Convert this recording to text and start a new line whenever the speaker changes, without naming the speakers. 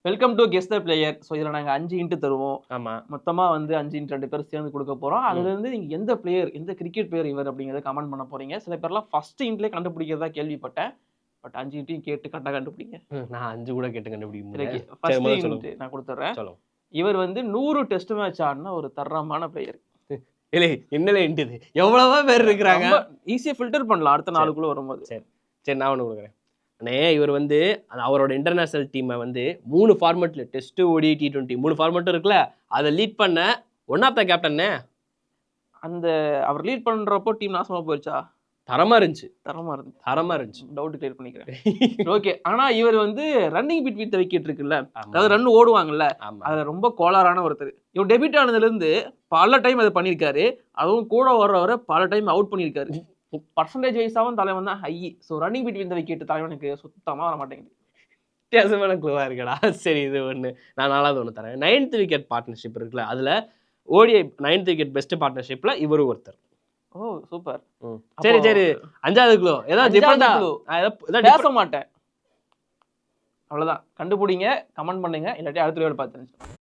Welcome to guess the player. So இதில் நாங்கள் 5 into தருவோம்.
ஆமாம்.
மொத்தமாக வந்து 5 இன்ட்டு 2 பேர் சேர்ந்து கொடுக்க போகிறோம். அதுலேருந்து நீங்கள் எந்த பிளேயர், எந்த கிரிக்கெட் பிளேயர் இவர் அப்படிங்கிறத கமெண்ட் பண்ண போறீங்க. சில பேர்லாம் ஃபர்ஸ்ட் இன்ட்லேயே கண்டுபிடிக்கிறதா கேள்விப்பட்டேன். பட் 5 இன்ட்டையும் கேட்டு கரெக்டாக கண்டுபிடிங்க.
நான் 5 கூட கேட்டு கண்டுபிடிக்க முடியும்.
ஃபர்ஸ்ட் இன்ட் நான் கொடுத்துட்றேன். இவர் வந்து 100 டெஸ்ட் மேட்ச் ஆடின ஒரு தரமான பிளேயர்.
இல்லை என்னலே இன்ட்டுது எவ்வளவோ பேர் இருக்கிறாங்க.
ஈஸியாக ஃபில்டர் பண்ணலாம் அடுத்த நாளுக்குள்ளே வரும்போது.
சரி நான் ஒன்று கொடுக்குறேன். அண்ணே இவர் வந்து அவரோட இன்டர்நேஷனல் டீமை வந்து 3 ஃபார்மெட்டில் டெஸ்ட்டு, ஓடி, T20 3 ஃபார்மெட்டும் இருக்குல்ல, அதை லீட் பண்ண ஒன் ஆஃப் த கேப்டன்னே.
அந்த அவர் லீட் பண்ணுறப்போ டீம் நாசமாக போயிடுச்சா?
தரமாக இருந்துச்சு.
தரமா இருந்துச்சு. டவுட் கிளியர் பண்ணிக்கிறேன். ஓகே. ஆனால் இவர் வந்து ரன்னிங் பிட்வீன் த விக்கெட் இருக்குல்ல, அதாவது ரன் ஓடுவாங்கல்ல, அதில் ரொம்ப கோளாறான ஒருத்தர். இவர் டெபியூட் ஆனதுலேருந்து பல டைம் அதை பண்ணியிருக்காரு. அதுவும் கூட வர்றவரை பல டைம் அவுட் பண்ணியிருக்காரு. பர்சன்டேஜ் வைஸாகவும் தலைவன் தான் high. So running between the wicket தலைவனுக்கு சுத்தமாக வர மாட்டேங்குது.
வித்தியாசமான குழுவாக இருக்கடா. சரி இது ஒன்று நான் 4வது ஒன்று தரேன். 9th விக்கெட் பார்ட்னர்ஷிப் இருக்குல்ல, அதில் ஓடிஐ 9th விக்கெட் பெஸ்ட் பார்ட்னர்ஷிப்பில் இவரும் ஒருத்தர்.
ஓ சூப்பர்.
சரி 5வது குழு ஏதாவது டிஃபரெண்டா
பேச மாட்டேன். அவ்வளோதான். கண்டுபிடிங்க, கமெண்ட் பண்ணுங்க, இல்லாட்டி அடுத்த வீடியோவில் பார்த்து